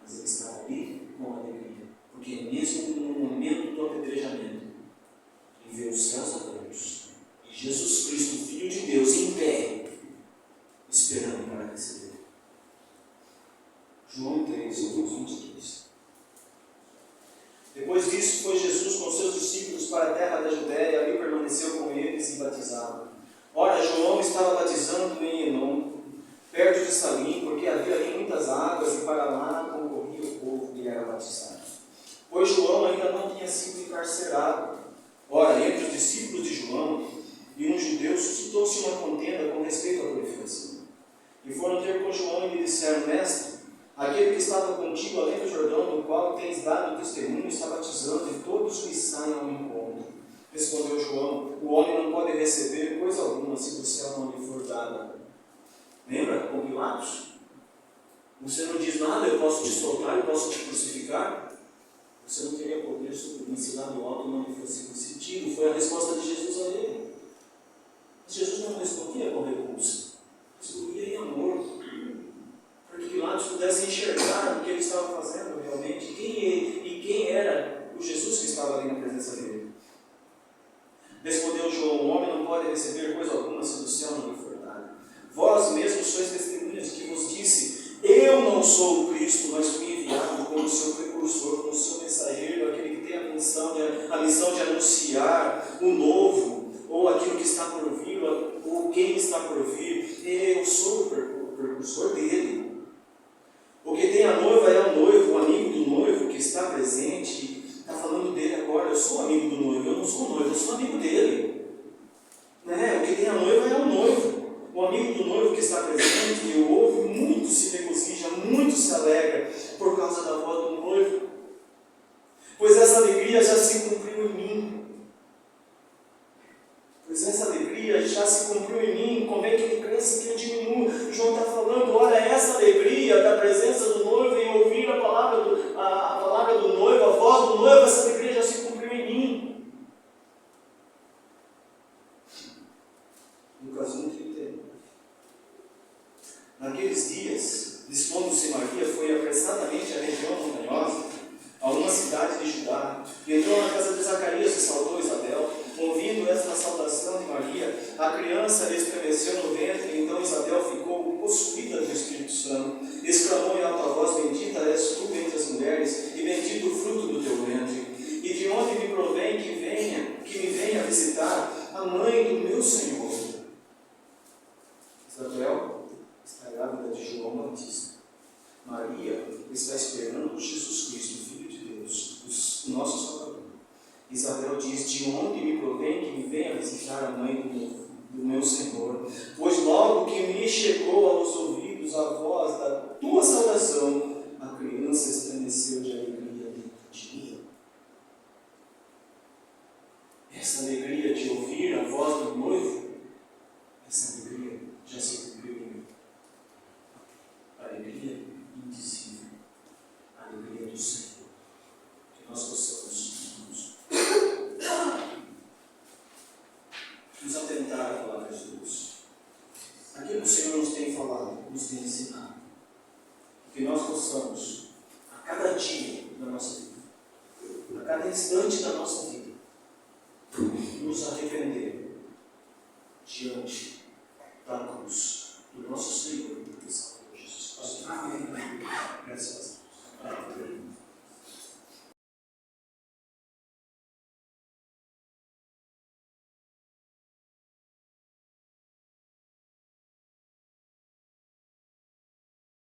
Mas ele estava ali com alegria, porque mesmo no momento do apedrejamento, ele viu os céus abertos e Jesus Cristo, Filho de Deus, em pé, esperando para receber. João 3, 23. Depois disso, foi Jesus com seus discípulos para a terra da Judéia, e ali permaneceu com eles e batizava. Ora, João estava batizando em Enom, perto de Salim, porque havia ali muitas águas, e para lá concorria o povo que era batizado. Pois João ainda não tinha sido encarcerado. Ora, entre os discípulos de João e um judeu suscitou-se uma contenda com respeito à proliferação. E foram ter com João e lhe disseram: Mestre, aquele que estava contigo além do Jordão, do qual tens dado testemunho, está batizando, e todos lhe saem ao encontro. Respondeu João: o homem não pode receber coisa alguma se do céu não lhe for dada. Lembra com Pilatos? Você não diz nada, eu posso te soltar, eu posso te crucificar. Você não teria poder sobre mim se lá do alto não lhe fosse concedido. Foi a resposta de Jesus a ele. Mas Jesus não respondia com repulsa, respondia em amor, para que Pilatos pudesse enxergar o que ele estava fazendo realmente, quem era o Jesus que estava ali na presença dele. Respondeu João: o homem não pode receber coisa alguma se do céu não lhe for dado. Vós mesmos sois testemunhas de que vos disse: eu não sou o Cristo, mas fui enviado como seu precursor, como seu mensageiro, aquele que tem a missão de anunciar o novo, ou aquilo que está por vir, ou quem está por vir. Eu sou o precursor dele. O que tem a noiva é o noivo, o amigo do noivo que está presente. Está falando dele agora. Eu sou amigo do noivo, eu não sou noivo, eu sou amigo dele. O que tem a noiva é o noivo. O amigo do noivo que está presente e o ouve, muito se regozija, muito se alegra por causa da voz do noivo. Pois essa alegria já se cumpriu em mim. Convém que ele cresça e que eu diminua. João está falando: olha, essa alegria da presença do noivo e ouvir a palavra do noivo, a voz do noivo, essa alegria já se cumpriu em mim. Lucas 1:31. Naqueles dias, dispondo-se Maria, foi apressadamente à região montanhosa, a uma cidade de Judá, e entrou na casa de Zacarias e saudou Isabel. Ouvindo esta saudação de Maria, a criança estremeceu no ventre, e então Isabel ficou possuída do Espírito Santo. Exclamou em alta voz: bendita és tu entre as mulheres, e bendito o fruto do teu ventre. E de onde me provém que me venha visitar a mãe do meu Senhor? Isabel está grávida de João Batista. Maria está esperando Jesus Cristo, Filho de Deus, o nosso Salvador. Isabel diz: de onde me provém que me venha visitar a mãe do meu Senhor? Pois logo que me chegou aos ouvidos a voz da tua saudação, a criança estremeceu de alegria dentro de mim. Essa alegria de ouvir a voz do noivo, essa alegria já se cumpriu em mim. A alegria indizível, a alegria do Senhor, que nós possamos nos atentar à palavra de Deus. Aquilo que o Senhor nos tem falado, nos tem ensinado. Que nós possamos, a cada dia da nossa vida, a cada instante da nossa vida, nos arrepender diante